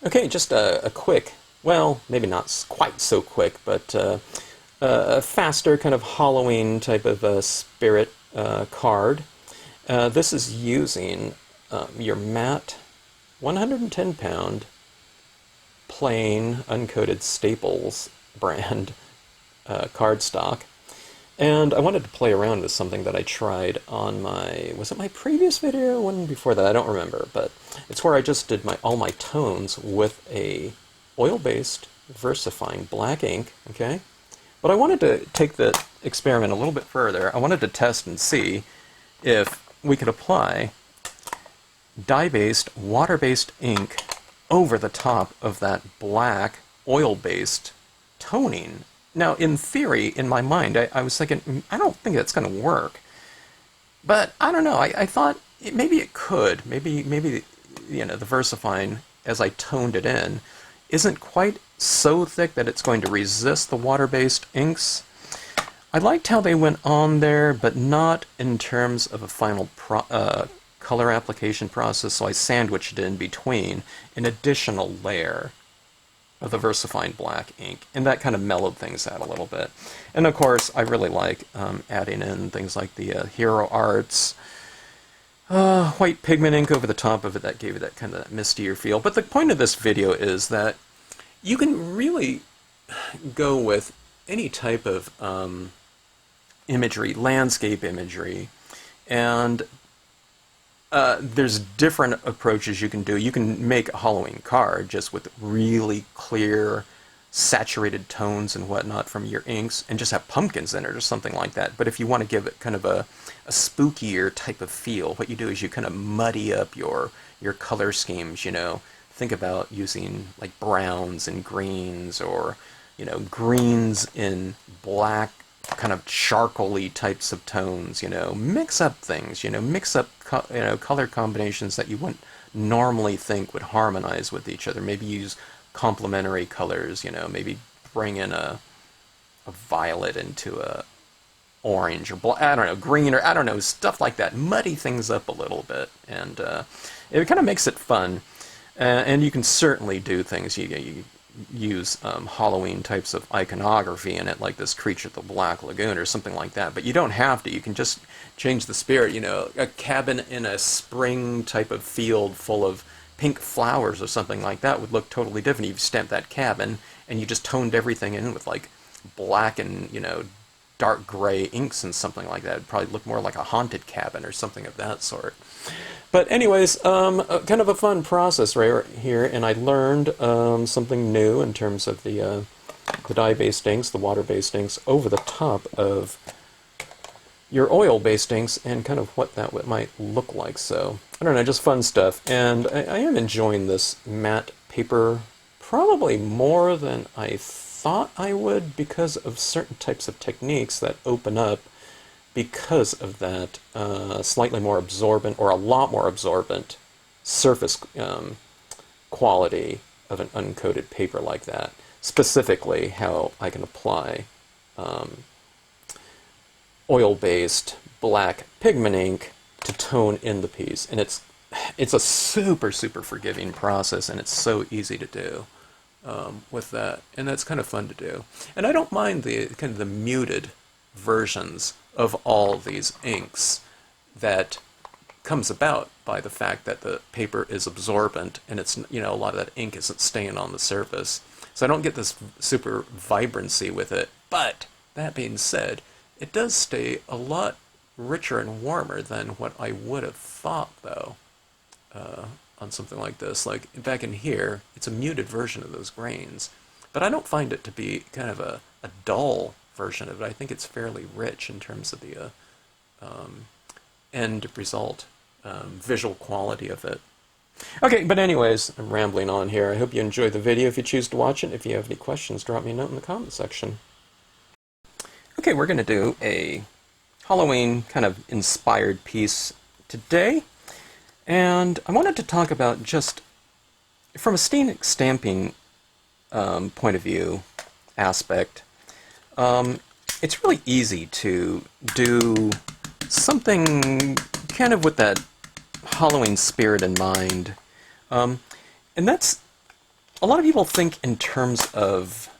Okay, just a quick, well, maybe not quite so quick, but a faster kind of Halloween type of spirit card. This is using your matte 110-pound plain uncoated Staples brand cardstock. And I wanted to play around with something that I tried on my, was it my previous video? One before that, I don't remember, but it's where I just did all my tones with a oil-based VersaFine black ink, okay? But I wanted to take the experiment a little bit further. I wanted to test and see if we could apply dye-based, water-based ink over the top of that black oil-based toning. Now, in theory, in my mind, I was thinking, I don't think that's going to work. But I don't know. I thought maybe it could. Maybe you know, the VersaFine, as I toned it in, isn't quite so thick that it's going to resist the water-based inks. I liked how they went on there, but not in terms of a final color application process, so I sandwiched it in between an additional layer of the VersaFine black ink, and that kind of mellowed things out a little bit. And of course, I really like adding in things like the Hero Arts white pigment ink over the top of it. That gave it that kind of mistier feel. But the point of this video is that you can really go with any type of imagery, landscape imagery, and there's different approaches you can do. You can make a Halloween card just with really clear, saturated tones and whatnot from your inks, and just have pumpkins in it or something like that. But if you want to give it kind of a spookier type of feel, what you do is you kind of muddy up your color schemes, you know. Think about using like browns and greens, or, you know, greens in black, kind of charcoaly types of tones, you know. Mix up things, you know, mix up color combinations that you wouldn't normally think would harmonize with each other. Maybe use complementary colors, you know, maybe bring in a violet into a orange, or black, I don't know, green, or I don't know, stuff like that. Muddy things up a little bit, and it kind of makes it fun. And you can certainly do things. You use Halloween types of iconography in it, like this creature, the Black Lagoon, or something like that. But you don't have to. You can just change the spirit. You know, a cabin in a spring type of field full of pink flowers or something like that would look totally different. You've stamped that cabin, and you just toned everything in with like black and, you know, dark gray inks and something like that. It'd probably look more like a haunted cabin or something of that sort. But anyways, kind of a fun process right here, and I learned something new in terms of the dye-based inks, the water-based inks, over the top of your oil-based inks, and kind of what that might look like. So, I don't know, just fun stuff. And I am enjoying this matte paper probably more than I thought I would, because of certain types of techniques that open up because of that slightly more absorbent, or a lot more absorbent, surface quality of an uncoated paper like that. Specifically, how I can apply oil-based black pigment ink to tone in the piece. And it's a super, super forgiving process, and it's so easy to do with that. And that's kind of fun to do. And I don't mind the kind of the muted versions of all these inks that comes about by the fact that the paper is absorbent, and it's, you know, a lot of that ink isn't staying on the surface. So I don't get this super vibrancy with it. But that being said, it does stay a lot richer and warmer than what I would have thought, though, on something like this. Like back in here, it's a muted version of those grains, but I don't find it to be kind of a dull version of it. I think it's fairly rich in terms of the end result, visual quality of it. Okay, but anyways, I'm rambling on here. I hope you enjoyed the video. If you choose to watch it, if you have any questions, drop me a note in the comment section. Okay, we're going to do a Halloween kind of inspired piece today, and I wanted to talk about, just from a stamping point of view aspect, it's really easy to do something kind of with that Halloween spirit in mind. And that's a lot of people think in terms of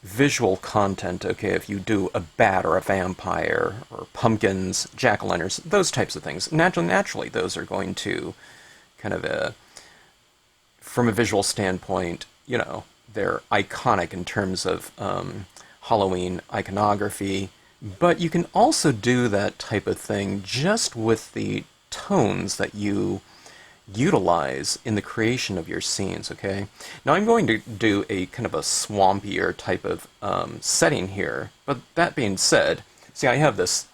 visual content, okay, if you do a bat or a vampire or pumpkins, jack-o'-lanterns, those types of things. Naturally, those are going to kind of, from a visual standpoint, you know, they're iconic in terms of Halloween iconography, but you can also do that type of thing just with the tones that you utilize in the creation of your scenes, okay? Now I'm going to do a kind of a swampier type of setting here, but that being said, see, I have this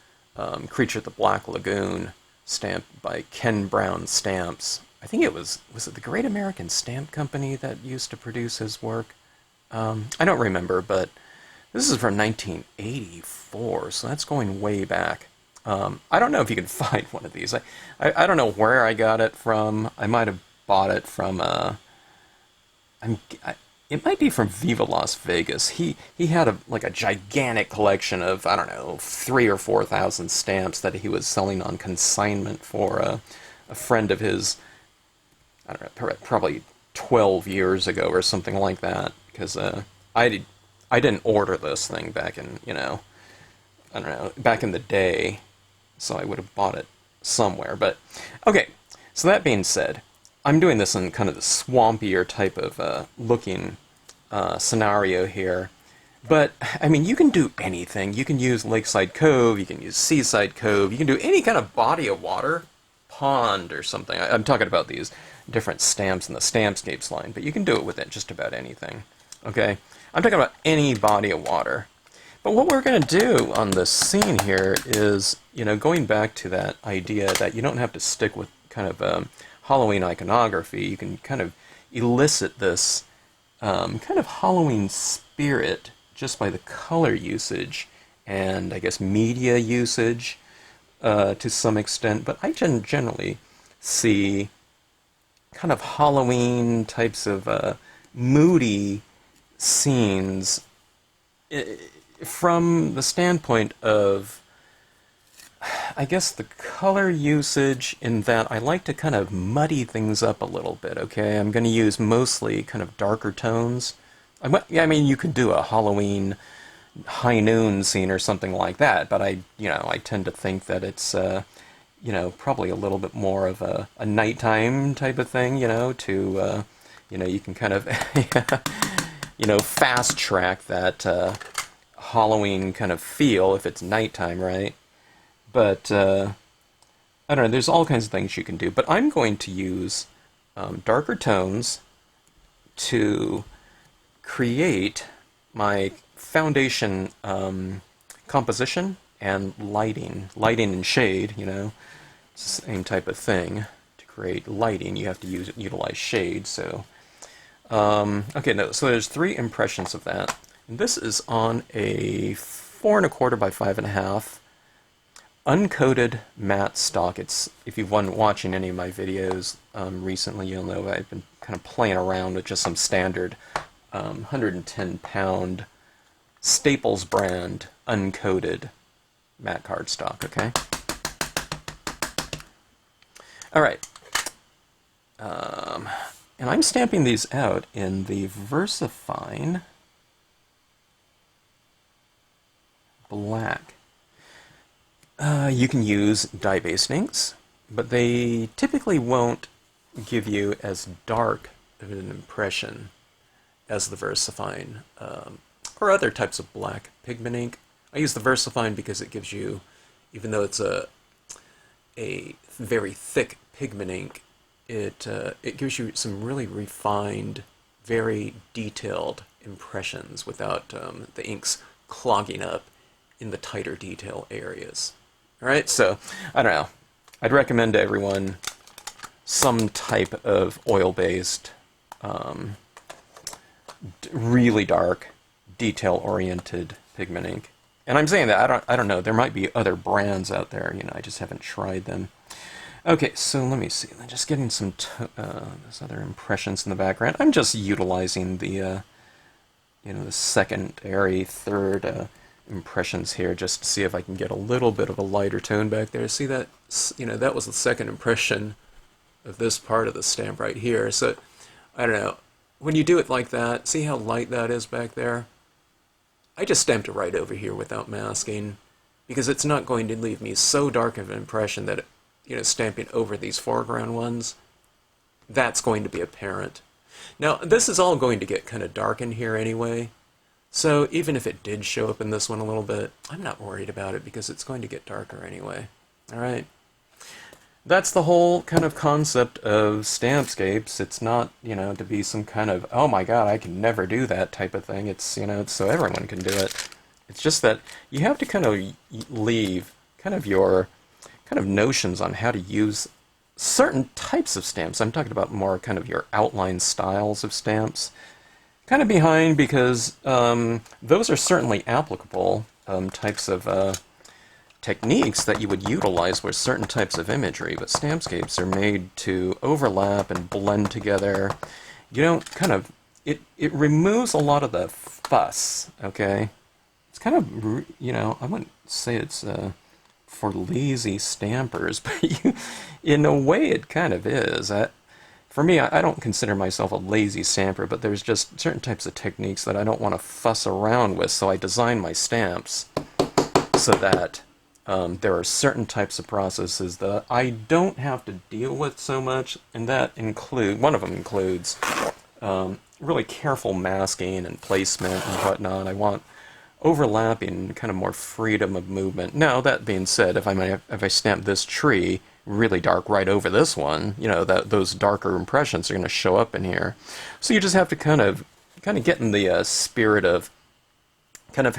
Creature at the Black Lagoon stamp by Ken Brown Stamps. I think it was it the Great American Stamp Company that used to produce his work? I don't remember, but this is from 1984, so that's going way back. I don't know if you can find one of these. I don't know where I got it from. I might have bought it from, it might be from Viva Las Vegas. He had like a gigantic collection of, I don't know, 3,000 or 4,000 stamps that he was selling on consignment for a friend of his, I don't know, probably 12 years ago or something like that. Because I didn't order this thing back in, you know, I don't know, back in the day. So I would have bought it somewhere. But, okay, so that being said, I'm doing this in kind of the swampier type of looking scenario here. But, I mean, you can do anything. You can use Lakeside Cove, you can use Seaside Cove, you can do any kind of body of water, pond or something. I'm talking about these different stamps in the Stampscapes line, but you can do it with it just about anything. Okay? I'm talking about any body of water. But what we're going to do on this scene here is, you know, going back to that idea that you don't have to stick with kind of Halloween iconography. You can kind of elicit this kind of Halloween spirit just by the color usage and, I guess, media usage to some extent. But I generally see kind of Halloween types of moody scenes from the standpoint of, I guess, the color usage, in that I like to kind of muddy things up a little bit, okay? I'm going to use mostly kind of darker tones. I mean, you could do a Halloween high noon scene or something like that, but I tend to think that it's, you know, probably a little bit more of a nighttime type of thing, you know, to, you know, you can kind of, you know, fast track that Halloween kind of feel if it's nighttime, right? But, I don't know, there's all kinds of things you can do. But I'm going to use darker tones to create my foundation composition and lighting. Lighting and shade, you know, it's the same type of thing. To create lighting, you have to utilize shade, so... okay, no, so there's 3 impressions of that. And this is on a 4 1/4 by 5 1/2 uncoated matte stock. It's, if you've been watching any of my videos recently, you'll know I've been kind of playing around with just some standard 110-pound Staples brand uncoated matte cardstock, okay? Alright. And I'm stamping these out in the VersaFine black. You can use dye-based inks, but they typically won't give you as dark of an impression as the VersaFine or other types of black pigment ink. I use the VersaFine because it gives you, even though it's a very thick pigment ink, it gives you some really refined, very detailed impressions without the inks clogging up in the tighter detail areas. Alright, so, I don't know. I'd recommend to everyone some type of oil-based, really dark, detail-oriented pigment ink. And I'm saying that, I don't know, there might be other brands out there, you know, I just haven't tried them. Okay, so let me see. I'm just getting some those other impressions in the background. I'm just utilizing the, you know, the secondary, third impressions here, just to see if I can get a little bit of a lighter tone back there. See that? You know, that was the second impression of this part of the stamp right here. So, I don't know. when you do it like that, see how light that is back there? I just stamped it right over here without masking, because it's not going to leave me so dark of an impression that, stamping over these foreground ones, that's going to be apparent. Now, this is all going to get kind of dark in here anyway, so even if it did show up in this one a little bit, I'm not worried about it because it's going to get darker anyway. Alright? That's the whole kind of concept of Stampscapes. It's not, to be some kind of, oh my god, I can never do that type of thing. It's, it's so everyone can do it. It's just that you have to kind of leave kind of your kind of notions on how to use certain types of stamps. I'm talking about more kind of your outline styles of stamps. Kind of behind because those are certainly applicable types of techniques that you would utilize with certain types of imagery, but Stampscapes are made to overlap and blend together. You don't kind of, it removes a lot of the fuss, okay? It's kind of, I wouldn't say it's for lazy stampers, but in a way it kind of is. For me, I don't consider myself a lazy stamper, but there's just certain types of techniques that I don't want to fuss around with, so I design my stamps so that there are certain types of processes that I don't have to deal with so much, and that one of them includes really careful masking and placement and whatnot. I want overlapping, kind of more freedom of movement. Now, that being said, if I stamp this tree really dark right over this one, those darker impressions are going to show up in here. So you just have to kind of get in the spirit of kind of,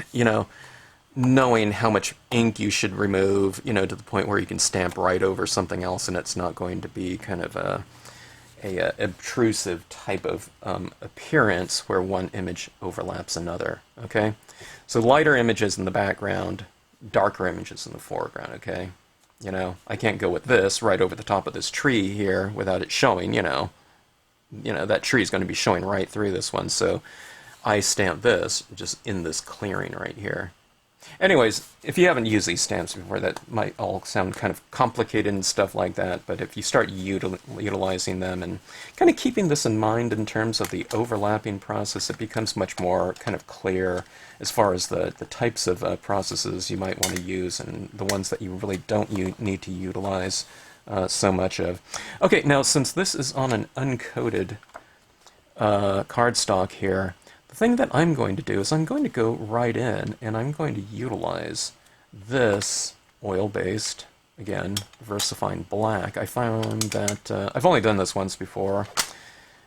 knowing how much ink you should remove, to the point where you can stamp right over something else and it's not going to be kind of a obtrusive type of appearance where one image overlaps another, okay? So lighter images in the background, darker images in the foreground, okay? I can't go with this right over the top of this tree here without it showing, that tree is going to be showing right through this one, so I stamp this just in this clearing right here. Anyways, if you haven't used these stamps before, that might all sound kind of complicated and stuff like that, but if you start utilizing them and kind of keeping this in mind in terms of the overlapping process, it becomes much more kind of clear as far as the types of processes you might want to use and the ones that you really don't need to utilize so much of. Okay, now since this is on an uncoated cardstock here, the thing that I'm going to do is I'm going to go right in and I'm going to utilize this oil-based, again, VersaFine Black. I found that, I've only done this once before,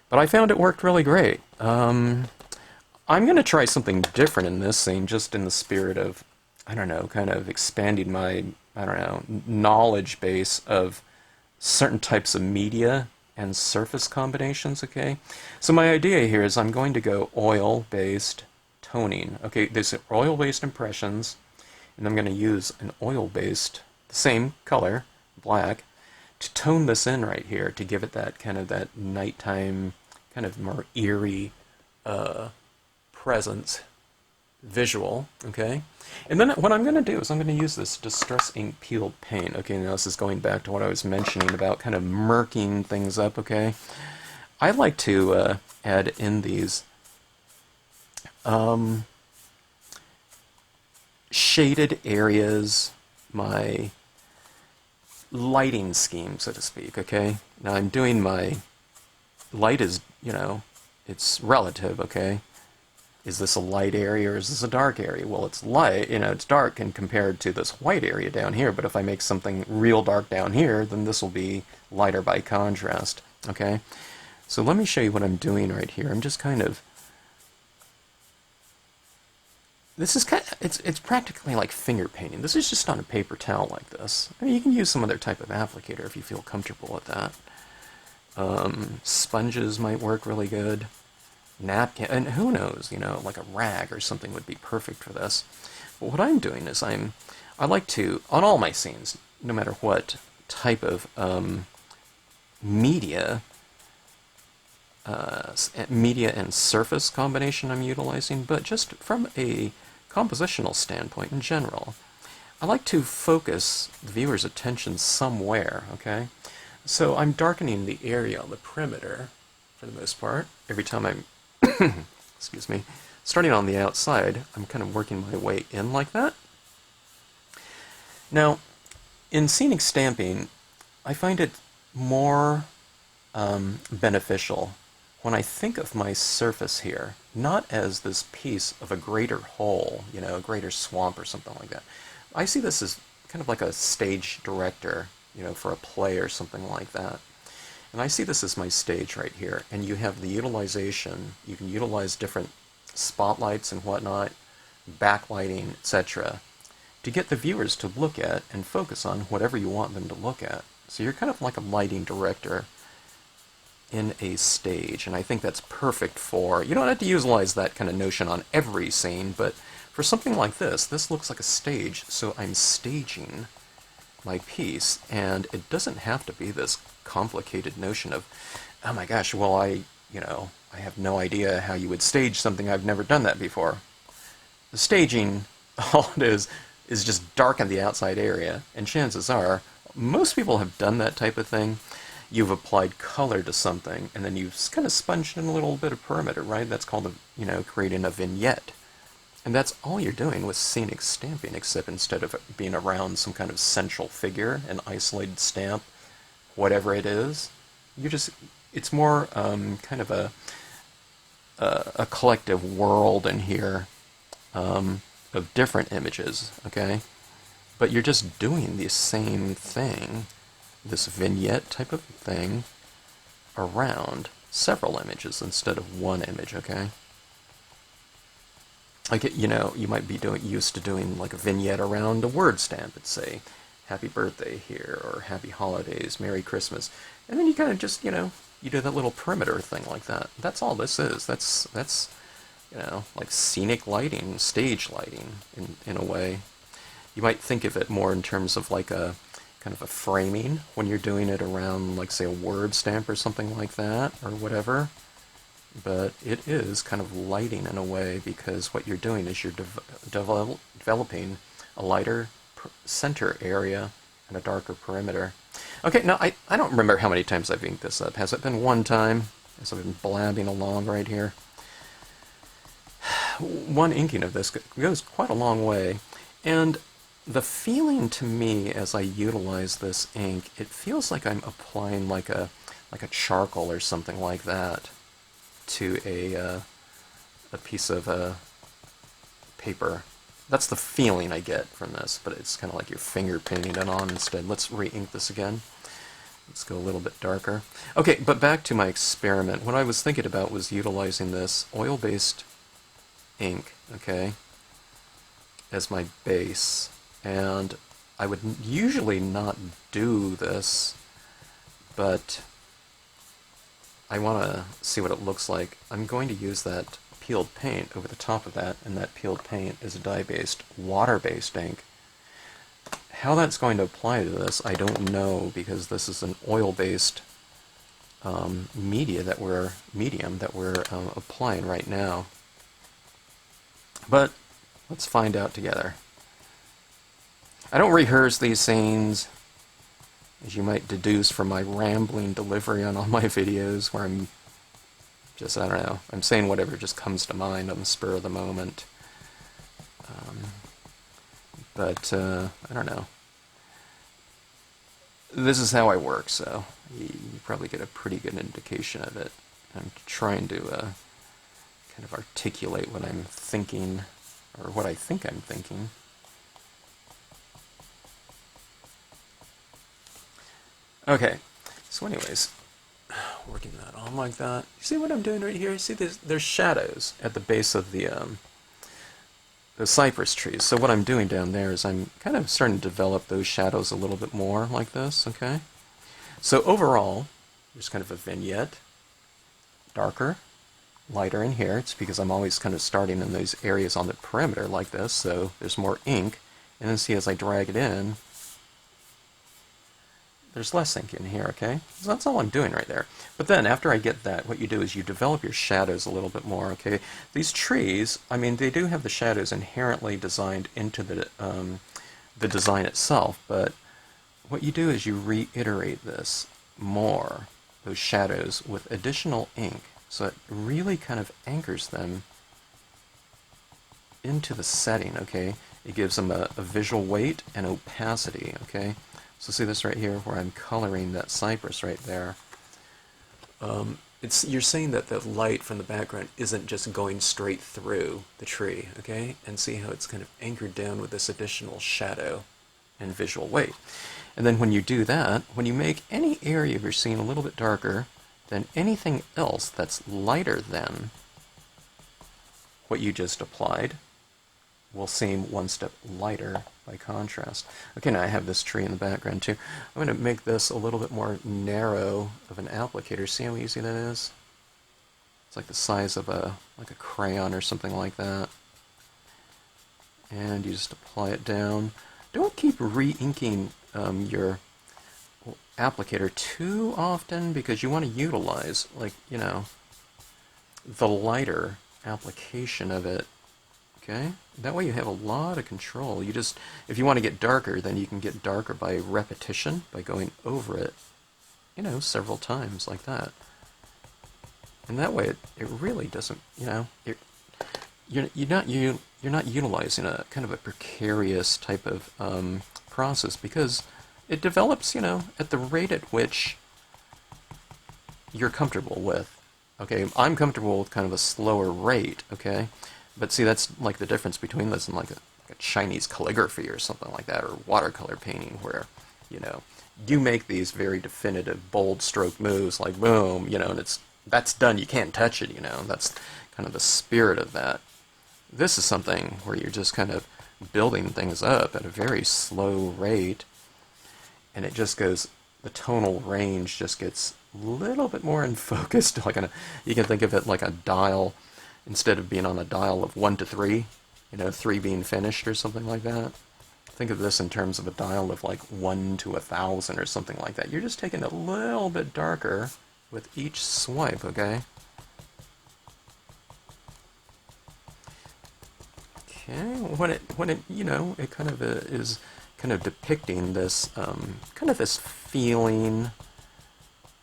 but I found it worked really great. I'm going to try something different in this scene, just in the spirit of, I don't know, kind of expanding my, knowledge base of certain types of media and surface combinations, okay? So my idea here is I'm going to go oil-based toning. Okay, there's oil-based impressions, and I'm going to use an oil-based, the same color, black, to tone this in right here, to give it that kind of that nighttime, kind of more eerie presence visual, okay? And then what I'm going to do is I'm going to use this Distress Ink Peeled Paint. Okay, now this is going back to what I was mentioning about kind of murking things up, okay? I like to add in these shaded areas, my lighting scheme, so to speak, okay? Now I'm doing my light is, it's relative, okay? Is this a light area or is this a dark area? Well, it's light, it's dark and compared to this white area down here, but if I make something real dark down here, then this will be lighter by contrast, okay? So let me show you what I'm doing right here. I'm just kind of, this is kind of, it's practically like finger painting. This is just on a paper towel like this. I mean, you can use some other type of applicator if you feel comfortable with that. Sponges might work really good. Napkin, and who knows, like a rag or something would be perfect for this. But what I'm doing is I like to, on all my scenes, no matter what type of media and surface combination I'm utilizing, but just from a compositional standpoint in general, I like to focus the viewer's attention somewhere, okay? So I'm darkening the area on the perimeter for for the most part. Every time I'm, excuse me, starting on the outside, I'm kind of working my way in like that. Now, in scenic stamping, I find it more beneficial when I think of my surface here, not as this piece of a greater whole, you know, a greater swamp or something like that. I see this as kind of like a stage director, you know, for a play or something like that. And I see this as my stage right here, and you have the utilization. You can utilize different spotlights and whatnot, backlighting, etc., to get the viewers to look at and focus on whatever you want them to look at. So you're kind of like a lighting director in a stage, and I think that's perfect for, you don't have to utilize that kind of notion on every scene, but for something like this looks like a stage, so I'm staging my piece, and it doesn't have to be this complicated notion of, oh my gosh, well, I have no idea how you would stage something, I've never done that before. The staging, all it is just darken the outside area, and chances are, most people have done that type of thing. You've applied color to something, and then you've kind of sponged in a little bit of perimeter, right? That's called, creating a vignette. And that's all you're doing with scenic stamping, except instead of it being around some kind of central figure, an isolated stamp, whatever it is, it's more kind of a collective world in here of different images, okay? But you're just doing the same thing, this vignette type of thing, around several images instead of one image, okay? Like, you might be used to doing like a vignette around a word stamp. It'd say, Happy Birthday here, or Happy Holidays, Merry Christmas. And then you kind of just, you do that little perimeter thing like that. That's all this is. That's like scenic lighting, stage lighting, in a way. You might think of it more in terms of like a kind of a framing when you're doing it around, like, say, a word stamp or something like that, or whatever. But it is kind of lighting in a way, because what you're doing is you're developing a lighter center area and a darker perimeter. Okay, now I don't remember how many times I've inked this up. Has it been one time? As I've been blabbing along right here. One inking of this goes quite a long way, and the feeling to me as I utilize this ink, it feels like I'm applying like a charcoal or something like that to a piece of paper. That's the feeling I get from this, but it's kind of like you're finger painting it on instead. Let's re-ink this again. Let's go a little bit darker. Okay, but back to my experiment. What I was thinking about was utilizing this oil-based ink, okay, as my base. And I would usually not do this, but I want to see what it looks like. I'm going to use that peeled paint over the top of that, and that peeled paint is a dye-based, water-based ink. How that's going to apply to this, I don't know, because this is an oil-based medium that we're applying right now. But let's find out together. I don't rehearse these scenes, as you might deduce from my rambling delivery on all my videos, where I'm just, I don't know, I'm saying whatever just comes to mind on the spur of the moment. But I don't know. This is how I work, so you probably get a pretty good indication of it. I'm trying to kind of articulate what I'm thinking, or what I think I'm thinking. Okay, so anyways, working that on like that. You see what I'm doing right here? See, there's shadows at the base of the cypress trees. So what I'm doing down there is I'm kind of starting to develop those shadows a little bit more like this, okay? So overall, there's kind of a vignette, darker, lighter in here. It's because I'm always kind of starting in those areas on the perimeter like this, so there's more ink. And then see, as I drag it in, there's less ink in here, okay? So that's all I'm doing right there. But then, after I get that, what you do is you develop your shadows a little bit more, okay? These trees, I mean, they do have the shadows inherently designed into the design itself, but what you do is you reiterate this more, those shadows with additional ink, so it really kind of anchors them into the setting, okay? It gives them a visual weight and opacity, okay? So see this right here where I'm coloring that cypress right there. You're saying that the light from the background isn't just going straight through the tree, okay? And see how it's kind of anchored down with this additional shadow and visual weight. And then when you do that, when you make any area of your scene a little bit darker than anything else that's lighter than what you just applied, will seem one step lighter by contrast. Okay, now I have this tree in the background too. I'm going to make this a little bit more narrow of an applicator. See how easy that is? It's like the size of a crayon or something like that. And you just apply it down. Don't keep re-inking your applicator too often, because you want to utilize, like, you know, the lighter application of it. Okay? That way you have a lot of control. You just, if you want to get darker, then you can get darker by repetition, by going over it, you know, several times like that. And that way it really doesn't, you know, you're not utilizing a kind of a precarious type of process, because it develops, you know, at the rate at which you're comfortable with. Okay, I'm comfortable with kind of a slower rate, okay? But see, that's like the difference between this and like a Chinese calligraphy or something like that, or watercolor painting, where, you know, you make these very definitive, bold stroke moves, like boom, you know, and that's done, you can't touch it, you know, that's kind of the spirit of that. This is something where you're just kind of building things up at a very slow rate, and it just goes, the tonal range just gets a little bit more in focus, like you can think of it like a dial. Instead of being on a dial of 1 to 3, you know, 3 being finished or something like that. Think of this in terms of a dial of like 1 to 1,000 or something like that. You're just taking it a little bit darker with each swipe, okay? Okay, when it you know, it kind of is kind of depicting this kind of this feeling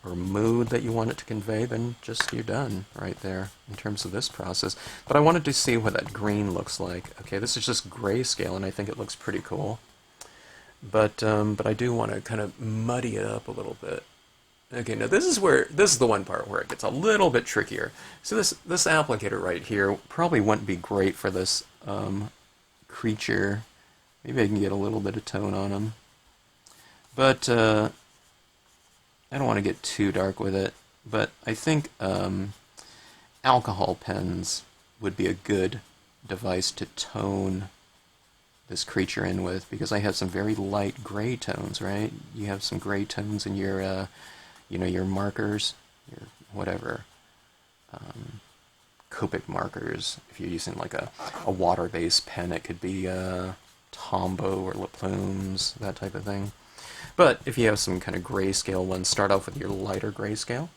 or mood that you want it to convey, then just you're done right there in terms of this process. But I wanted to see what that green looks like. Okay, this is just grayscale, and I think it looks pretty cool. But I do want to kind of muddy it up a little bit. Okay, now this is the one part where it gets a little bit trickier. So this applicator right here probably wouldn't be great for this creature. Maybe I can get a little bit of tone on him. But I don't want to get too dark with it, but I think alcohol pens would be a good device to tone this creature in with, because I have some very light gray tones, right? You have some gray tones in your, you know, your markers, your whatever, Copic markers. If you're using like a water-based pen, it could be Tombow or La Plume's, that type of thing. But if you have some kind of grayscale ones, start off with your lighter grayscale,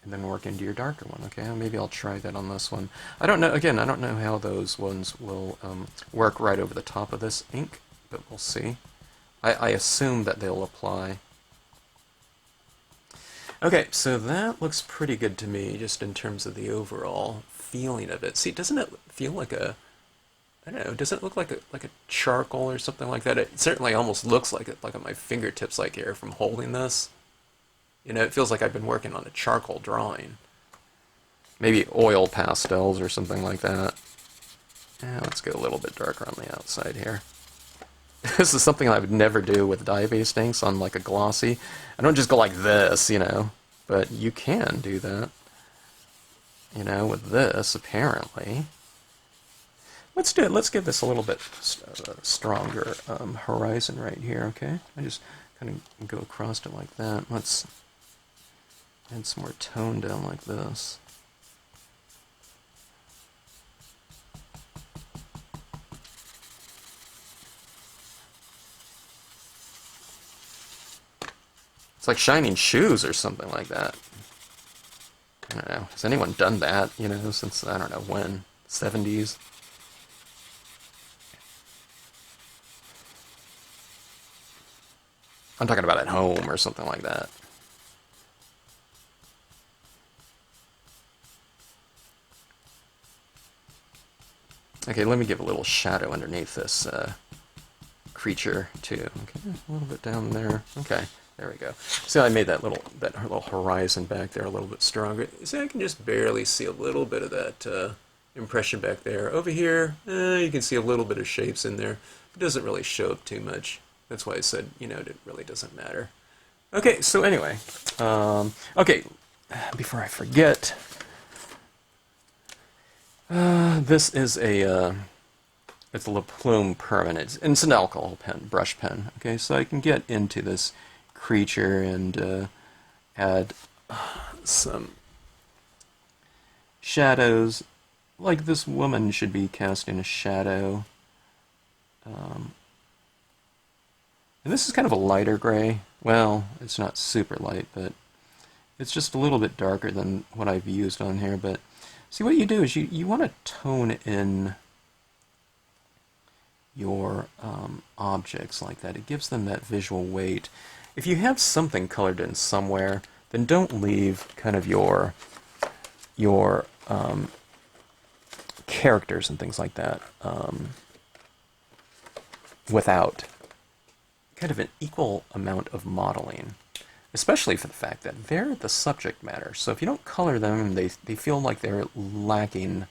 and then work into your darker one, okay? Maybe I'll try that on this one. I don't know, again, I don't know how those ones will work right over the top of this ink, but we'll see. I assume that they'll apply. Okay, so that looks pretty good to me, just in terms of the overall feeling of it. See, doesn't it feel like a, I don't know, does it look like a charcoal or something like that? It certainly almost looks like it, like on my fingertips, like here, from holding this. You know, it feels like I've been working on a charcoal drawing. Maybe oil pastels or something like that. Yeah, let's go a little bit darker on the outside here. This is something I would never do with dye-based inks on like a glossy. I don't just go like this, you know, but you can do that, you know, with this, apparently. Let's do it. Let's give this a little bit stronger horizon right here, okay? I just kind of go across it like that. Let's add some more tone down like this. It's like shining shoes or something like that. I don't know. Has anyone done that, you know, since, I don't know when, 70s? I'm talking about at home or something like that. Okay, let me give a little shadow underneath this creature too. Okay, a little bit down there. Okay, there we go. See how I made that little horizon back there a little bit stronger? See, I can just barely see a little bit of that impression back there. Over here, you can see a little bit of shapes in there. It doesn't really show up too much. That's why I said, it really doesn't matter. Okay, so anyway, okay, before I forget, this is it's a La Plume permanent, and it's an alcohol pen, brush pen. Okay, so I can get into this creature and add some shadows, like this woman should be casting a shadow. And this is kind of a lighter gray. Well, it's not super light, but it's just a little bit darker than what I've used on here. But see, what you do is you want to tone in your objects like that. It gives them that visual weight. If you have something colored in somewhere, then don't leave kind of your characters and things like that without kind of an equal amount of modeling, especially for the fact that they're the subject matter. So if you don't color them, they feel like they're lacking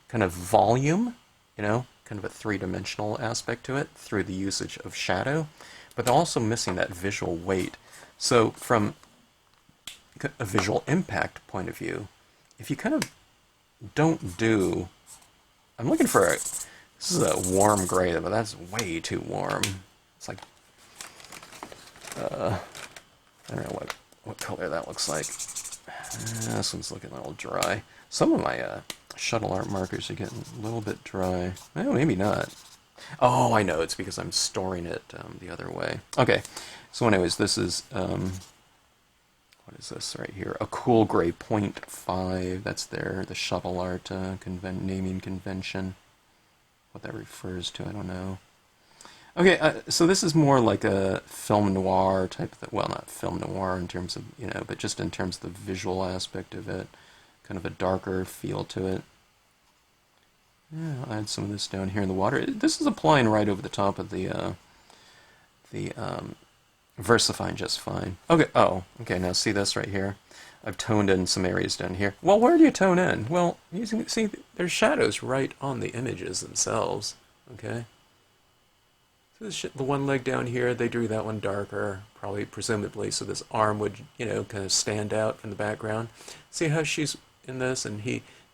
kind of volume, kind of a three-dimensional aspect to it through the usage of shadow, but they're also missing that visual weight. So from a visual impact point of view, if you kind of don't do... I'm looking for a... This is a warm gray, but that's way too warm. It's like... I don't know what color that looks like. This one's looking a little dry. Some of my shuttle art markers are getting a little bit dry. Well, maybe not. Oh, I know. It's because I'm storing it the other way. Okay. So anyways, this is... what is this right here? A cool gray 0.5. That's the shuttle art naming convention. What that refers to, I don't know. Okay, so this is more like a film noir type of thing. Well, not film noir in terms of, but just in terms of the visual aspect of it. Kind of a darker feel to it. Yeah, I'll add some of this down here in the water. This is applying right over the top of the VersaFine just fine. Okay, okay, now see this right here? I've toned in some areas down here. Well, where do you tone in? Well, see, there's shadows right on the images themselves, okay? So the one leg down here, they drew that one darker, probably, presumably, so this arm would, kind of stand out from the background. See how she's in this, and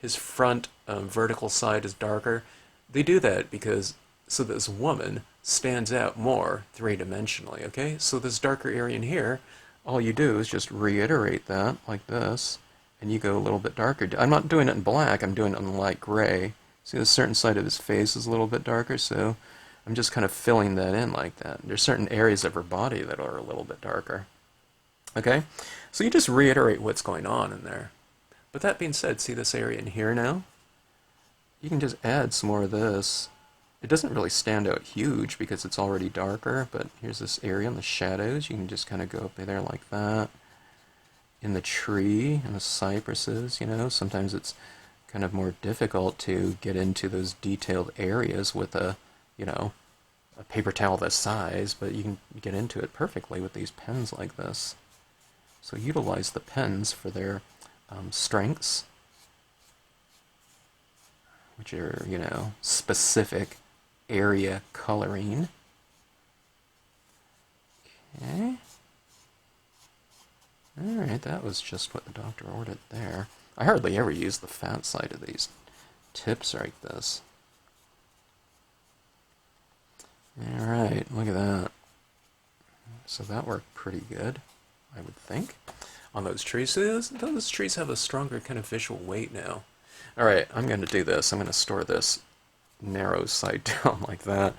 his front vertical side is darker? They do that because, so this woman stands out more three-dimensionally, okay? So this darker area in here, all you do is just reiterate that, like this, and you go a little bit darker. I'm not doing it in black, I'm doing it in light gray. See, a certain side of his face is a little bit darker, so I'm just kind of filling that in like that. There's certain areas of her body that are a little bit darker. Okay? So you just reiterate what's going on in there. But that being said, see this area in here now? You can just add some more of this. It doesn't really stand out huge because it's already darker, but here's this area in the shadows. You can just kind of go up there like that. In the tree, and the cypresses, sometimes it's kind of more difficult to get into those detailed areas with a paper towel this size, but you can get into it perfectly with these pens like this. So utilize the pens for their strengths, which are, specific area coloring. Okay. Alright, that was just what the doctor ordered there. I hardly ever use the fat side of these tips like this. Alright, look at that. So that worked pretty good, I would think, on those trees. So those trees have a stronger kind of visual weight now. Alright, I'm going to do this. I'm going to store this narrow side down like that.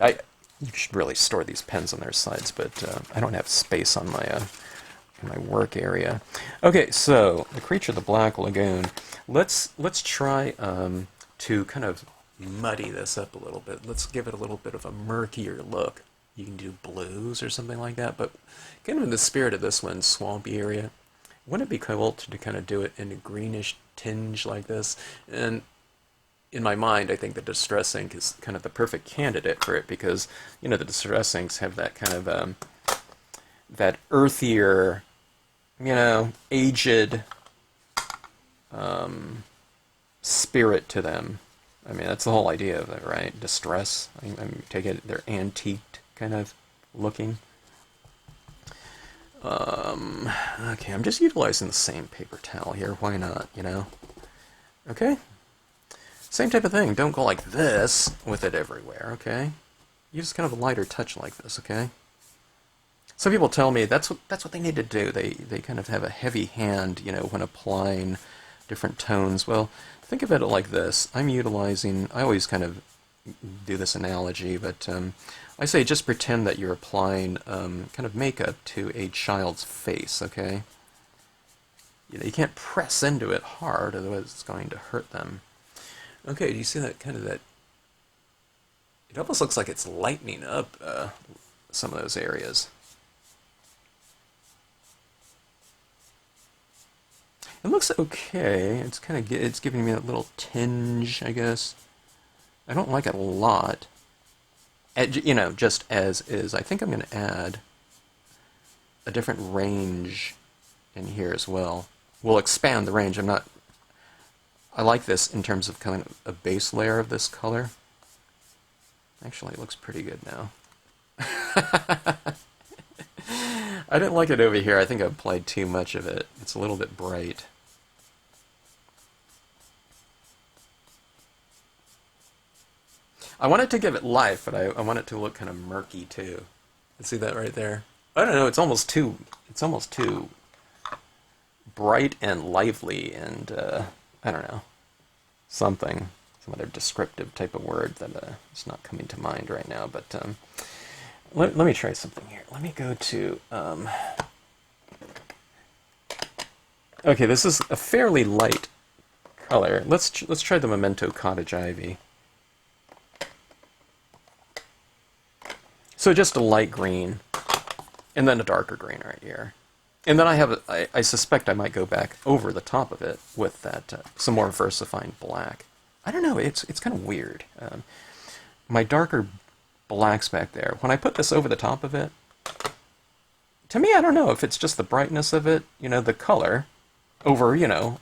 You should really store these pens on their sides, but I don't have space on my work area. Okay, so the creature of the Black Lagoon. Let's try to kind of muddy this up a little bit. Let's give it a little bit of a murkier look. You can do blues or something like that, but kind of in the spirit of this one, swampy area. Wouldn't it be cool to kind of do it in a greenish tinge like this? And in my mind, I think the distress ink is kind of the perfect candidate for it because, you know, the distress inks have that kind of, that earthier, you know, aged spirit to them. I mean, that's the whole idea of it, right? Distress. I take it they're antiqued kind of looking. Okay, I'm just utilizing the same paper towel here. Why not, you know? Okay. Same type of thing. Don't go like this with it everywhere, okay? Use kind of a lighter touch like this, okay? Some people tell me that's what they need to do. They kind of have a heavy hand, you know, when applying different tones. Well, think of it like this. I always kind of do this analogy, but I say just pretend that you're applying kind of makeup to a child's face, okay? You can't press into it hard, otherwise it's going to hurt them. Okay, do you see that kind of that? It almost looks like it's lightening up some of those areas. It looks okay. It's giving me a little tinge, I guess. I don't like it a lot. You know, just as is. I think I'm going to add a different range in here as well. We'll expand the range. I like this in terms of kind of a base layer of this color. Actually, it looks pretty good now. I didn't like it over here. I think I applied too much of it. It's a little bit bright. I want it to give it life, but I want it to look kind of murky too. You see that right there? I don't know. It's almost too bright and lively, and I don't know, some other descriptive type of word that is not coming to mind right now. But let me try something here. Let me go to. Okay, this is a fairly light color. Let's try the Memento Cottage Ivy. So just a light green, and then a darker green right here. And then I suspect I might go back over the top of it with that some more versifying black. I don't know, it's kind of weird. My darker blacks back there, when I put this over the top of it, to me, I don't know if it's just the brightness of it, you know, the color, over, you know,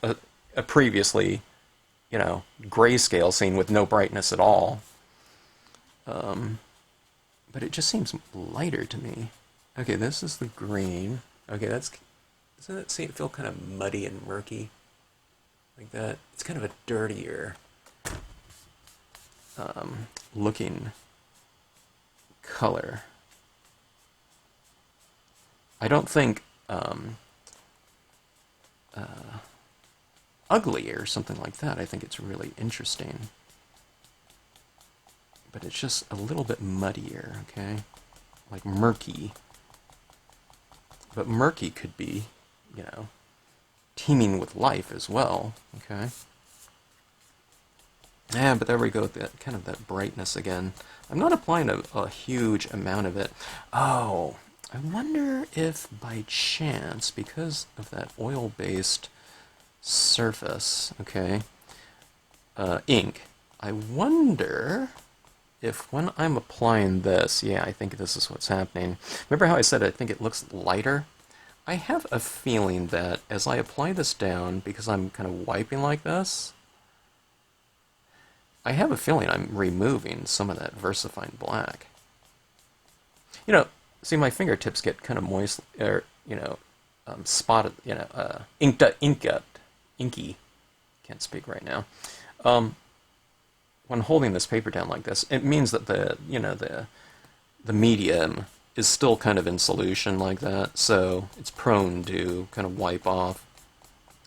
a previously, you know, grayscale scene with no brightness at all. But it just seems lighter to me. Okay, this is the green. Okay, doesn't it feel kind of muddy and murky? Like that? It's kind of a dirtier looking color. I don't think ugly or something like that. I think it's really interesting. But it's just a little bit muddier, okay? Like murky. But murky could be, you know, teeming with life as well, okay? Yeah, but there we go, that kind of that brightness again. I'm not applying a huge amount of it. Oh, I wonder if by chance, because of that oil-based surface, okay, ink, I wonder if when I'm applying this, yeah, I think this is what's happening. Remember how I said I think it looks lighter? I have a feeling that as I apply this down, because I'm kind of wiping like this, I have a feeling I'm removing some of that versifying black. You know, see, my fingertips get kind of moist, or, you know, spotted, you know, inky. Can't speak right now. When holding this paper down like this, it means that the medium is still kind of in solution like that, so it's prone to kind of wipe off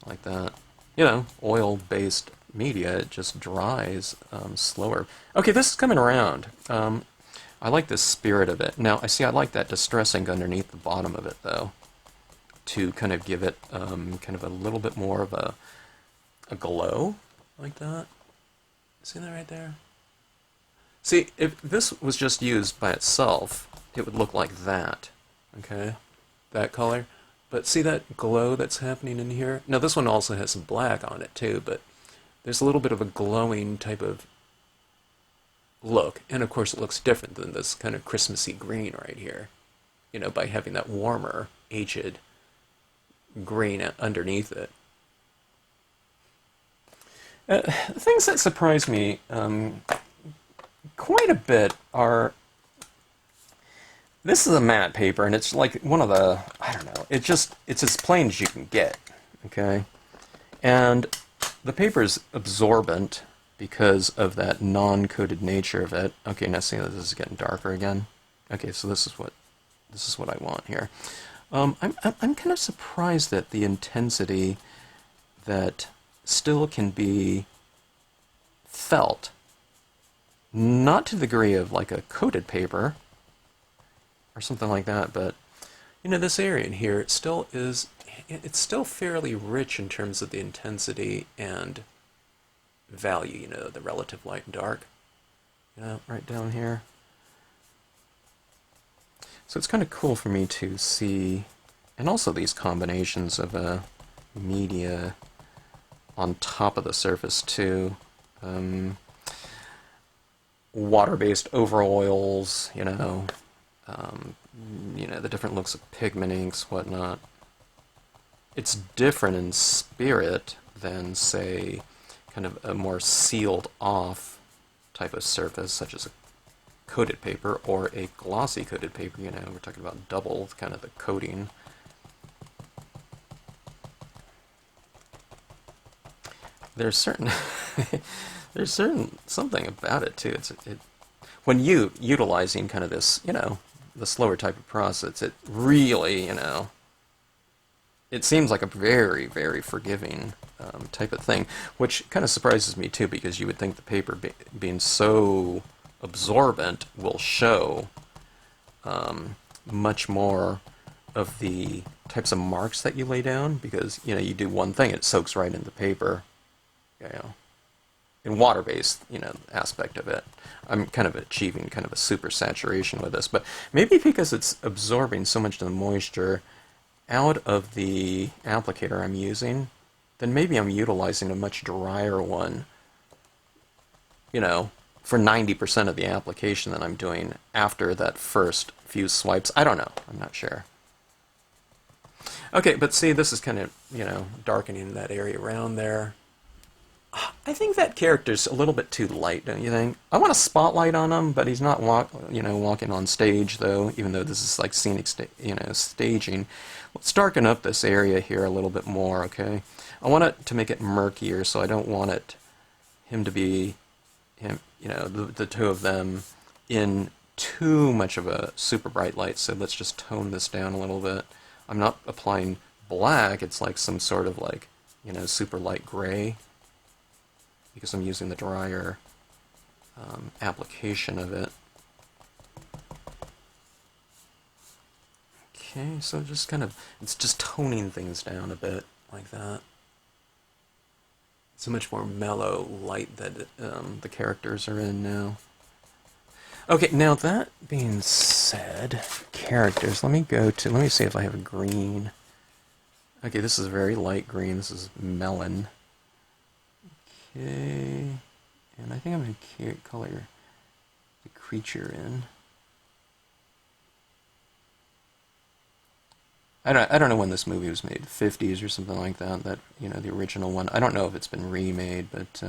like that. You know, oil-based media, it just dries slower. Okay, this is coming around. I like the spirit of it. Now, I like that distress ink underneath the bottom of it, though, to kind of give it kind of a little bit more of a glow, like that. See that right there? See, if this was just used by itself, it would look like that, okay? That color. But see that glow that's happening in here? Now, this one also has some black on it, too, but there's a little bit of a glowing type of look. And of course it looks different than this kind of Christmassy green right here, you know, by having that warmer, aged green underneath it. Things that surprise me quite a bit are, this is a matte paper, and it's like one of the, I don't know, it's as plain as you can get, okay? And the paper is absorbent because of that non-coated nature of it. Okay, now see, this is getting darker again. Okay, so this is what I want here. I'm kind of surprised at the intensity that still can be felt. Not to the degree of like a coated paper or something like that, but you know, this area in here, it's still fairly rich in terms of the intensity and value, you know, the relative light and dark, you know, right down here. So it's kind of cool for me to see, and also these combinations of media on top of the surface too. Water-based over oils, you know, the different looks of pigment inks, whatnot. It's different in spirit than, say, kind of a more sealed off type of surface, such as a coated paper or a glossy coated paper. You know, we're talking about double kind of the coating. There's certain something about it too. When you utilizing kind of this, you know, the slower type of process, it really, you know, it seems like a very, very forgiving type of thing, which kind of surprises me too, because you would think the paper being so absorbent will show much more of the types of marks that you lay down, because, you know, you do one thing, it soaks right into the paper, you know. In water-based, you know, aspect of it, I'm kind of achieving kind of a super saturation with this, but maybe because it's absorbing so much of the moisture out of the applicator I'm using, then maybe I'm utilizing a much drier one, you know, for 90% of the application that I'm doing after that first few swipes. I don't know. I'm not sure. Okay, but see, this is kind of, you know, darkening that area around there. I think that character's a little bit too light, don't you think? I want a spotlight on him, but he's not walking on stage, though, even though this is like scenic staging. Let's darken up this area here a little bit more, okay? I want it to make it murkier, so I don't want him to be, you know, the two of them in too much of a super bright light, so let's just tone this down a little bit. I'm not applying black, it's like some sort of like, you know, super light gray, because I'm using the drier application of it. Okay, so just kind of, it's just toning things down a bit, like that. It's a much more mellow light that the characters are in now. Okay, now that being said, characters, let me see if I have a green. Okay, this is a very light green, this is melon. Okay, and I think I'm going to color the creature in. I don't know when this movie was made, 50s or something like that. That, you know, the original one. I don't know if it's been remade, but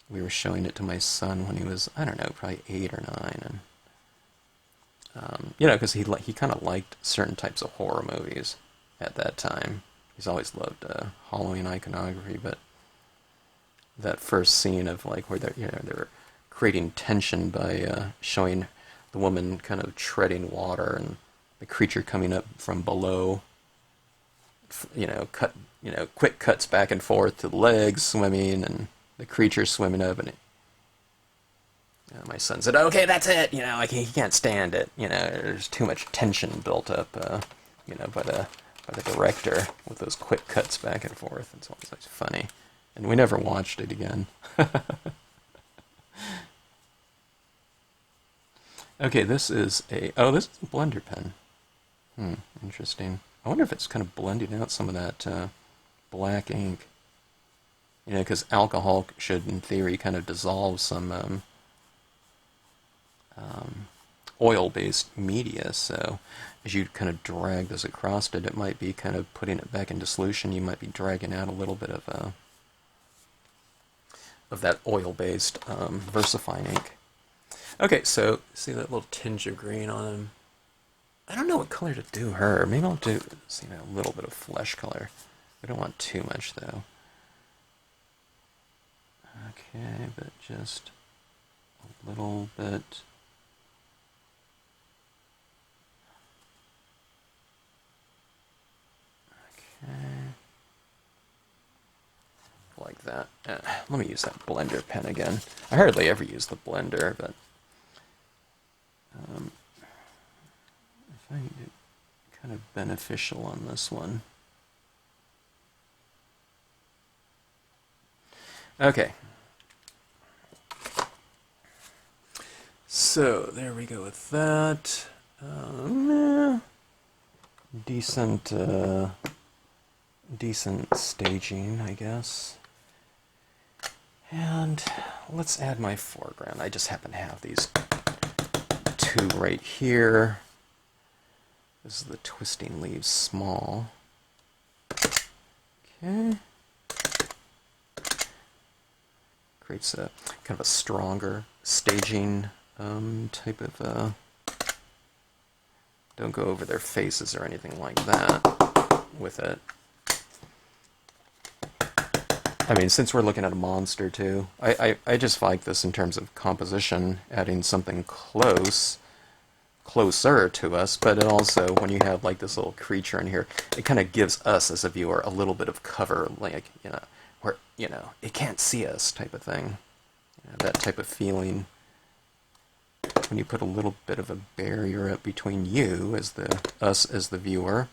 we were showing it to my son when he was, I don't know, probably 8 or 9, and you know, because he kind of liked certain types of horror movies at that time. He's always loved Halloween iconography, but that first scene of like where they're creating tension by showing the woman kind of treading water and the creature coming up from below, you know, quick cuts back and forth to the legs swimming and the creature swimming up, and my son said, "Okay, that's it." You know, like he can't stand it. You know, there's too much tension built up, you know, by the director with those quick cuts back and forth. It's always like funny. And we never watched it again. Okay, this is a blender pen. Interesting. I wonder if it's kind of blending out some of that black ink. You know, because alcohol should, in theory, kind of dissolve some oil-based media, so as you kind of drag this across it, it might be kind of putting it back into solution. You might be dragging out a little bit of that oil-based versifying ink. Okay, so see that little tinge of green on him? I don't know what color to do her. Maybe I'll do a little bit of flesh color. We don't want too much, though. Okay, but just a little bit. Okay. Like that. Let me use that blender pen again. I hardly ever use the blender, but I find it kind of beneficial on this one. Okay. So there we go with that. Decent staging, I guess. And let's add my foreground. I just happen to have these two right here. This is the Twisting Leaves Small. Okay. Creates a kind of a stronger staging type of... Don't go over their faces or anything like that with it. I mean, since we're looking at a monster too, I just like this in terms of composition, adding something closer to us, but it also, when you have like this little creature in here, it kind of gives us as a viewer a little bit of cover, like, you know, where, you know, it can't see us type of thing. You know, that type of feeling. When you put a little bit of a barrier up between you, as us as the viewer,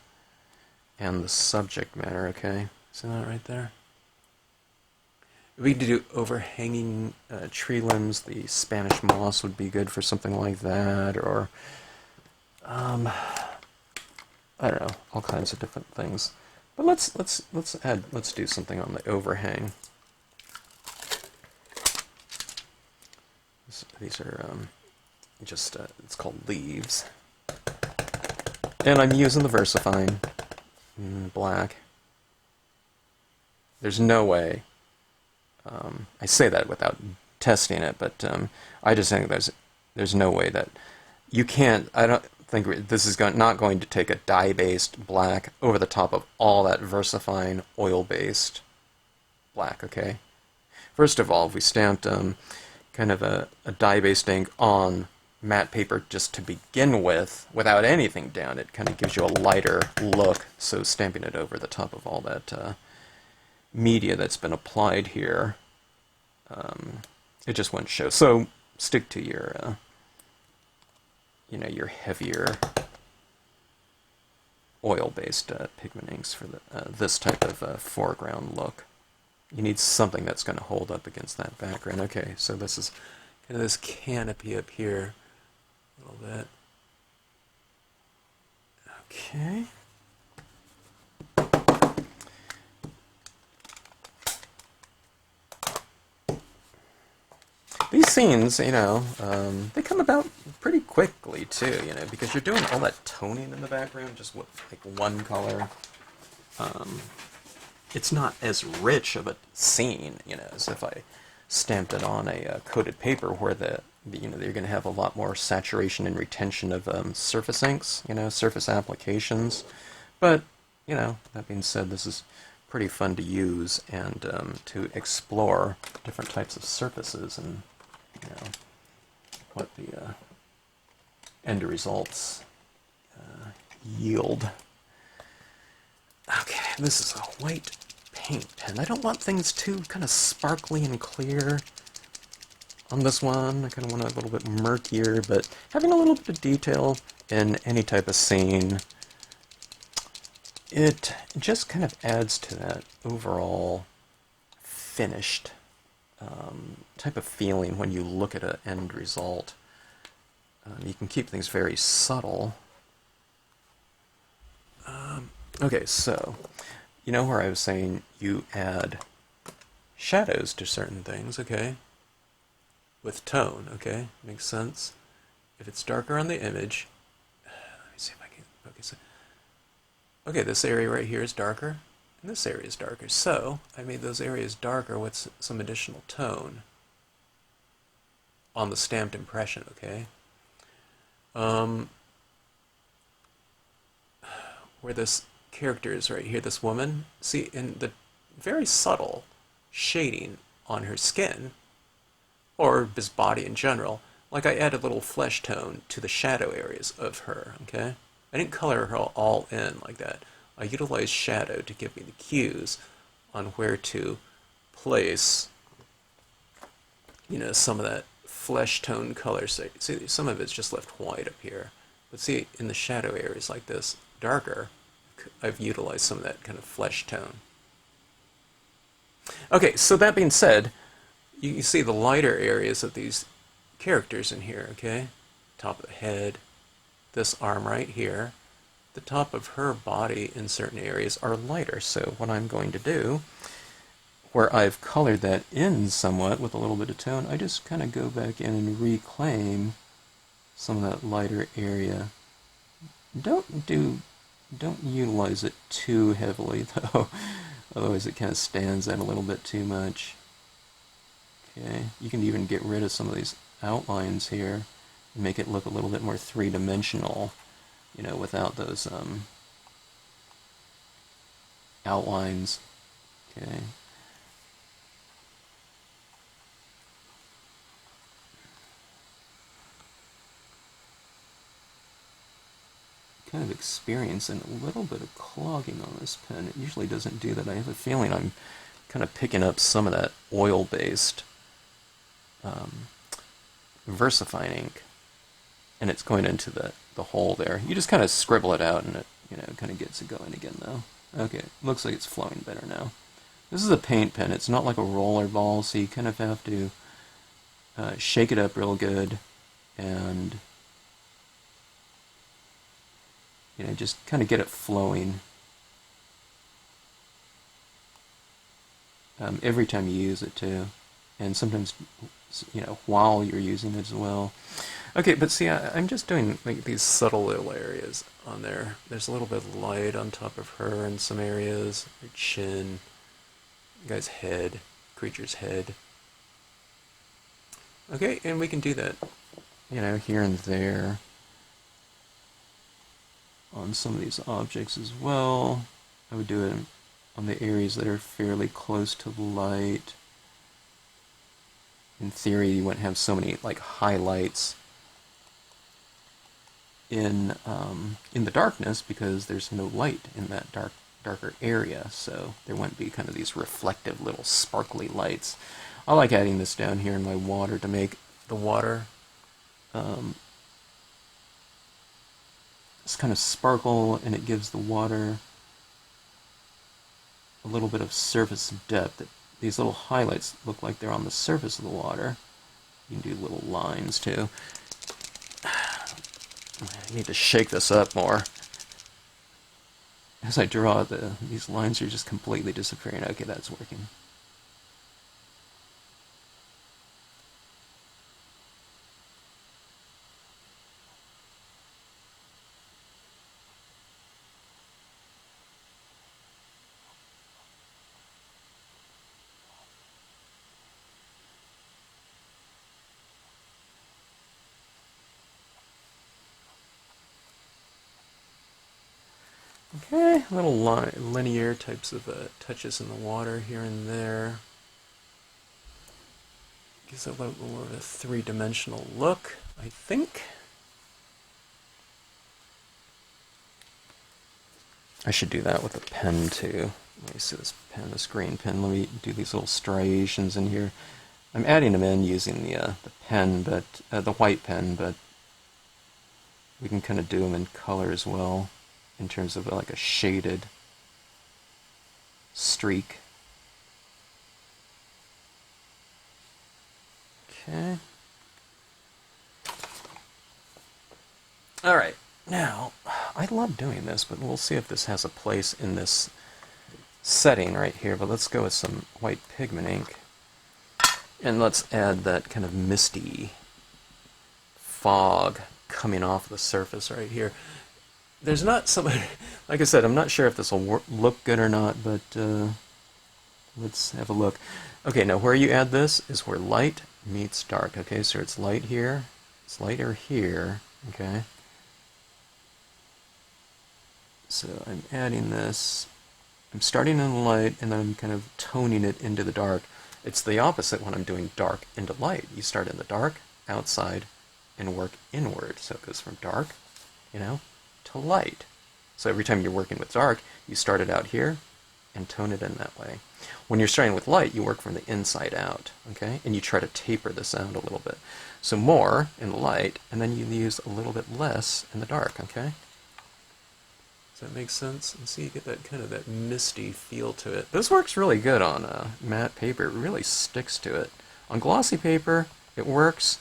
and the subject matter, okay? See that right there? We could do overhanging tree limbs. The Spanish moss would be good for something like that, or I don't know, all kinds of different things. But let's do something on the overhang. These are just it's called leaves, and I'm using the VersaFine black. There's no way. I say that without testing it, but I just think there's no way that you can't. I don't think this is not going to take a dye-based black over the top of all that VersaFine oil-based black. Okay. First of all, if we stamped kind of a dye-based ink on matte paper just to begin with, without anything down, it kind of gives you a lighter look. So stamping it over the top of all that media that's been applied here, it just wouldn't show. So stick to your, you know, your heavier oil-based pigment inks for this type of foreground look. You need something that's going to hold up against that background. Okay, so this is kind of this canopy up here a little bit. Okay. These scenes, you know, they come about pretty quickly too, you know, because you're doing all that toning in the background just with like one color. It's not as rich of a scene, you know, as if I stamped it on a coated paper, where you know, you're going to have a lot more saturation and retention of surface inks, you know, surface applications. But, you know, that being said, this is pretty fun to use and to explore different types of surfaces and, you know, what the end results yield. Okay, this is a white paint pen. I don't want things too kind of sparkly and clear on this one. I kind of want it a little bit murkier, but having a little bit of detail in any type of scene, it just kind of adds to that overall finished type of feeling when you look at an end result. You can keep things very subtle. Okay, so, you know where I was saying you add shadows to certain things, okay? With tone, okay? Makes sense. If it's darker on the image, let me see if I can focus it. Okay, this area right here is darker, and this area is darker. So, I made those areas darker with some additional tone on the stamped impression, okay? Where this character is right here, this woman, see, in the very subtle shading on her skin, or this body in general, like I added a little flesh tone to the shadow areas of her, okay? I didn't color her all in like that. I utilized shadow to give me the cues on where to place, you know, some of that flesh tone color. See, some of it's just left white up here. But see, in the shadow areas like this, darker, I've utilized some of that kind of flesh tone. Okay, so that being said, you can see the lighter areas of these characters in here, okay? Top of the head, this arm right here, the top of her body in certain areas are lighter. So what I'm going to do, where I've colored that in somewhat with a little bit of tone, I just kind of go back in and reclaim some of that lighter area. Don't utilize it too heavily though, otherwise it kind of stands out a little bit too much. Okay, you can even get rid of some of these outlines here and make it look a little bit more three-dimensional, you know, without those outlines. Okay. Kind of experiencing a little bit of clogging on this pen. It usually doesn't do that. I have a feeling I'm kind of picking up some of that oil-based VersaFine ink, and it's going into the hole there. You just kind of scribble it out, and it, you know, kind of gets it going again, though. Okay, looks like it's flowing better now. This is a paint pen. It's not like a roller ball, so you kind of have to shake it up real good, and you know, just kind of get it flowing every time you use it too, and sometimes, you know, while you're using it as well. Okay, but see, I'm just doing like these subtle little areas on there. There's a little bit of light on top of her in some areas, her chin, guy's head, creature's head. Okay, and we can do that, you know, here and there on some of these objects as well. I would do it on the areas that are fairly close to the light. In theory, you wouldn't have so many like highlights in the darkness because there's no light in that darker area, so there wouldn't be kind of these reflective little sparkly lights. I like adding this down here in my water to make the water it's kind of sparkle, and it gives the water a little bit of surface depth. These little highlights look like they're on the surface of the water. You can do little lines too. I need to shake this up more. As I draw, these lines are just completely disappearing. Okay, that's working. Okay, little linear types of touches in the water here and there. Gives it a little more of a three-dimensional look, I think. I should do that with a pen too. Let me see this pen, this green pen. Let me do these little striations in here. I'm adding them in using the pen, but the white pen, but we can kind of do them in color as well, in terms of like a shaded streak. Okay. Alright, now, I love doing this, but we'll see if this has a place in this setting right here, but let's go with some white pigment ink. And let's add that kind of misty fog coming off the surface right here. There's not so much, like I said, I'm not sure if this will look good or not, but let's have a look. Okay, now where you add this is where light meets dark. Okay, so it's light here, it's lighter here, okay? So I'm adding this, I'm starting in the light, and then I'm kind of toning it into the dark. It's the opposite when I'm doing dark into light. You start in the dark, outside, and work inward. So it goes from dark, to light. So every time you're working with dark, you start it out here and tone it in that way. When you're starting with light, you work from the inside out, okay? And you try to taper this out a little bit. So more in the light, and then you use a little bit less in the dark, okay? Does that make sense? And see, you get that kind of that misty feel to it. This works really good on matte paper. It really sticks to it. On glossy paper, it works,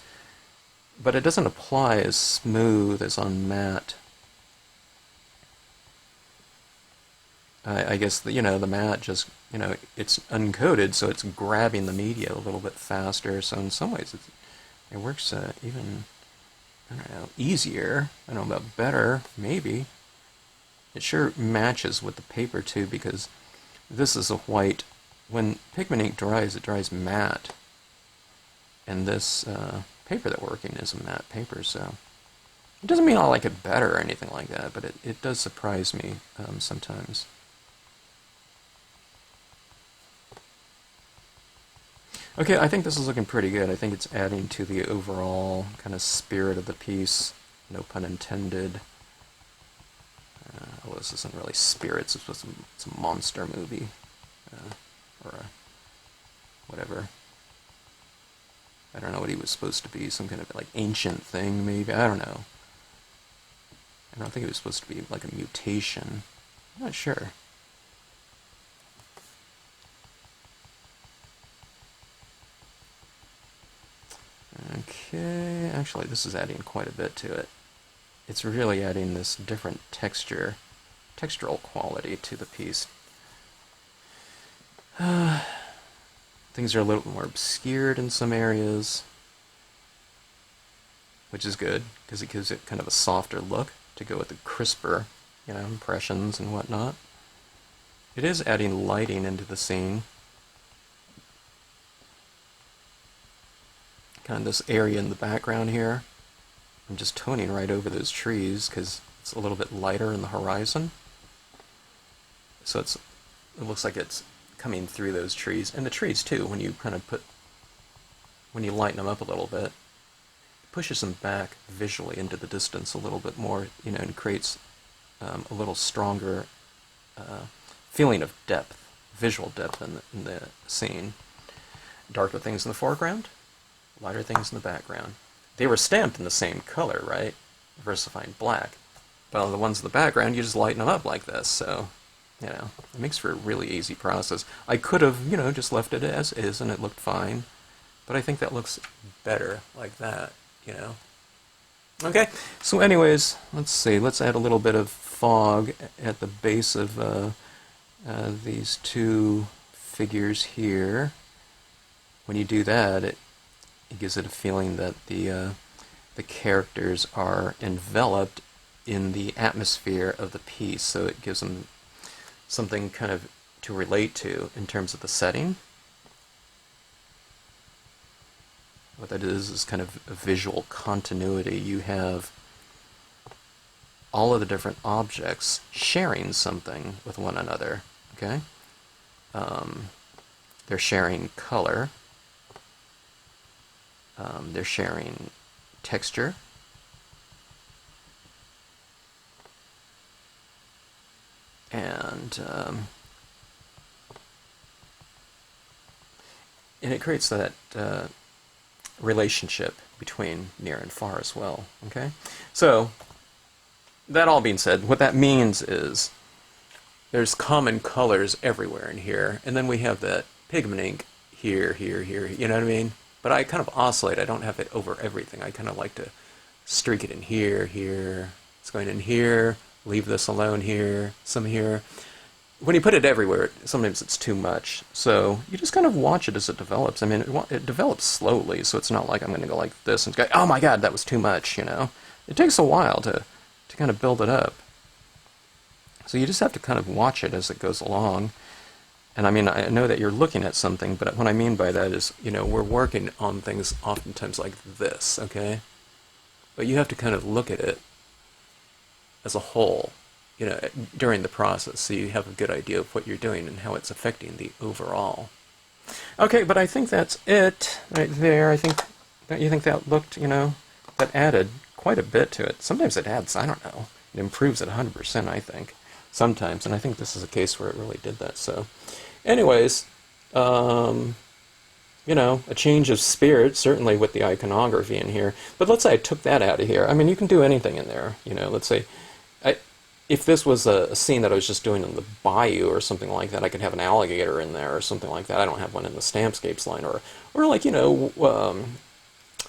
but it doesn't apply as smooth as on matte. I guess the matte just it's uncoated, so it's grabbing the media a little bit faster. So in some ways, it works even easier. I don't know about better, maybe. It sure matches with the paper too, because this is a white. When pigment ink dries, it dries matte, and this paper that we're working is a matte paper. So it doesn't mean I'll like it better or anything like that, but it does surprise me sometimes. Okay, I think this is looking pretty good. I think it's adding to the overall kind of spirit of the piece. No pun intended. Well, this isn't really spirits. It's a monster movie, or whatever. I don't know what he was supposed to be. Some kind of like ancient thing, maybe. I don't know. I don't think it was supposed to be like a mutation. I'm not sure. Okay, actually this is adding quite a bit to it. It's really adding this different textural quality to the piece. Things are a little more obscured in some areas, which is good, because it gives it kind of a softer look to go with the crisper, impressions and whatnot. It is adding lighting into the scene. Kind of this area in the background here. I'm just toning right over those trees because it's a little bit lighter in the horizon. So it looks like it's coming through those trees. And the trees too, when you lighten them up a little bit, it pushes them back visually into the distance a little bit more, and creates a little stronger feeling of depth, visual depth in the scene. Darker things in the foreground, lighter things in the background. They were stamped in the same color, right? Versifying black. But on the ones in the background, you just lighten them up like this, so, it makes for a really easy process. I could have, just left it as is and it looked fine, but I think that looks better like that, Okay, so anyways, let's see, let's add a little bit of fog at the base of these two figures here. When you do that, it gives it a feeling that the characters are enveloped in the atmosphere of the piece, so it gives them something kind of to relate to in terms of the setting. What that is kind of a visual continuity. You have all of the different objects sharing something with one another, okay? They're sharing color. They're sharing texture. And it creates that relationship between near and far as well, okay? So, that all being said, what that means is there's common colors everywhere in here, and then we have that pigment ink here, here, here, you know what I mean? But I kind of oscillate. I don't have it over everything. I kind of like to streak it in here, here. It's going in here, leave this alone here, some here. when you put it everywhere, sometimes it's too much. So you just kind of watch it as it develops. I mean, it develops slowly, so it's not like I'm going to go like this and go, oh my god, that was too much, you know. It takes a while to kind of build it up. So you just have to kind of watch it as it goes along. And I mean, I know that you're looking at something, but what I mean by that is, you know, we're working on things oftentimes like this, okay? But you have to kind of look at it as a whole, you know, during the process, so you have a good idea of what you're doing and how it's affecting the overall. Okay, but I think that's it right there. Don't you think that looked, you know, that added quite a bit to it. Sometimes it adds, I don't know, it improves it 100%, I think, sometimes, and I think this is a case where it really did that. So anyways, you know, a change of spirit, certainly with the iconography in here. But let's say I took that out of here. I mean, you can do anything in there, you know. Let's say if this was a scene that I was just doing in the bayou or something like that, I could have an alligator in there or something like that. I don't have one in the Stampscapes line. Or like, you know,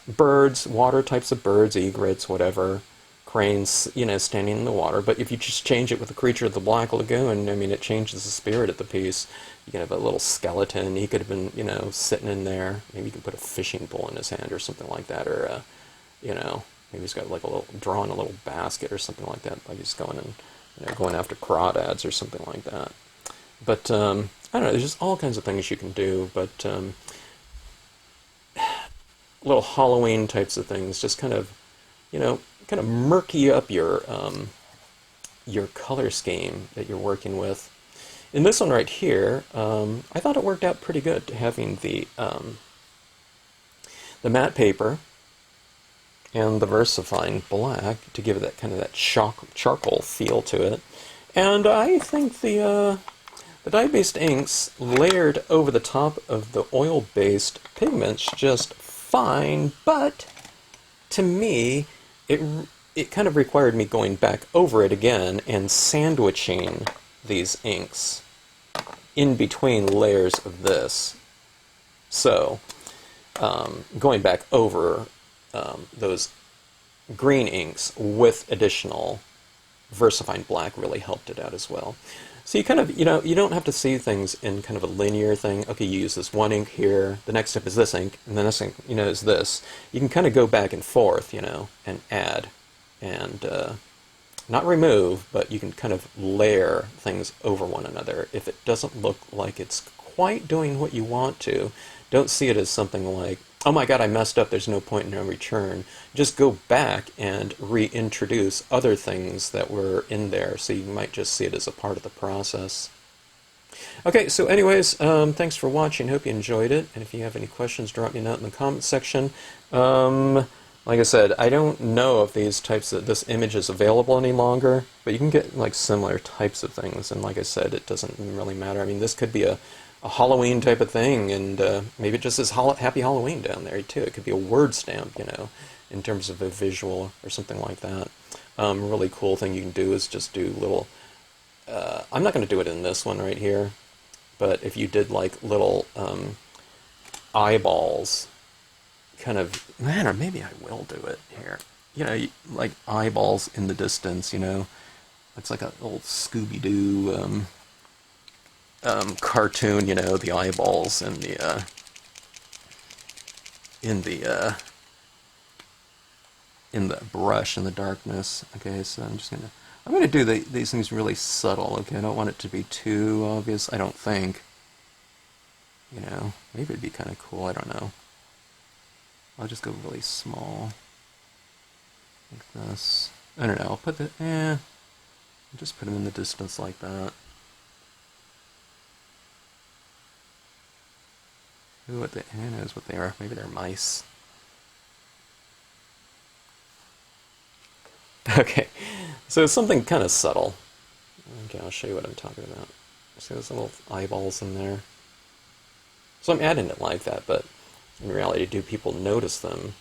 birds, water types of birds, egrets, whatever, cranes, you know, standing in the water. But if you just change it with the creature of the Black Lagoon, I mean, it changes the spirit of the piece. You can have a little skeleton. He could have been, you know, sitting in there. Maybe you can put a fishing pole in his hand or something like that. Or, you know, maybe he's got like drawing a little basket or something like that. Like he's going and, you know, going after crawdads or something like that. But, I don't know, there's just all kinds of things you can do. But, little Halloween types of things, just kind of, you know, kind of murky up your color scheme that you're working with. In this one right here, I thought it worked out pretty good, having the matte paper and the VersaFine black to give it that kind of that charcoal feel to it. And I think the dye-based inks layered over the top of the oil-based pigments just fine, but to me, it kind of required me going back over it again and sandwiching these inks in between layers of this. So, going back over those green inks with additional VersaFine black really helped it out as well. So you kind of, you know, you don't have to see things in kind of a linear thing. Okay, you use this one ink here, the next step is this ink, and the next ink, you know, is this. You can kind of go back and forth, you know, and add, and not remove, but you can kind of layer things over one another. If it doesn't look like it's quite doing what you want to, don't see it as something like, oh my god, I messed up, there's no point in no return. Just go back and reintroduce other things that were in there, so you might just see it as a part of the process. Okay, so anyways, thanks for watching, hope you enjoyed it, and if you have any questions, drop me a note in the comment section. Like I said, I don't know if this image is available any longer, but you can get like similar types of things, and like I said, it doesn't really matter. I mean, this could be a Halloween type of thing, and maybe it just says Happy Halloween down there too. It could be a word stamp, you know, in terms of a visual or something like that. Really cool thing you can do is just do little, I'm not going to do it in this one right here, but if you did like little eyeballs, kind of, man, or maybe I will do it here. You know, like eyeballs in the distance, you know. It's like an old Scooby-Doo cartoon, you know, the eyeballs and in the brush in the darkness. Okay, so I'm gonna do these things really subtle. Okay, I don't want it to be too obvious. I don't think. You know, maybe it'd be kind of cool. I don't know. I'll just go really small, like this. I don't know. I'll put I'll just put them in the distance like that. Who knows what they are? Maybe they're mice. Okay, so something kind of subtle. Okay, I'll show you what I'm talking about. See those little eyeballs in there? So I'm adding it like that, but in reality, do people notice them,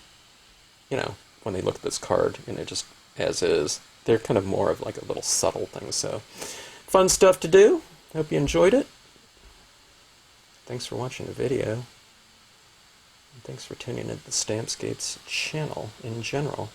you know, when they look at this card, you know, just as is? They're kind of more of like a little subtle thing, so fun stuff to do. Hope you enjoyed it. Thanks for watching the video. And thanks for tuning in to the Stampscapes channel in general.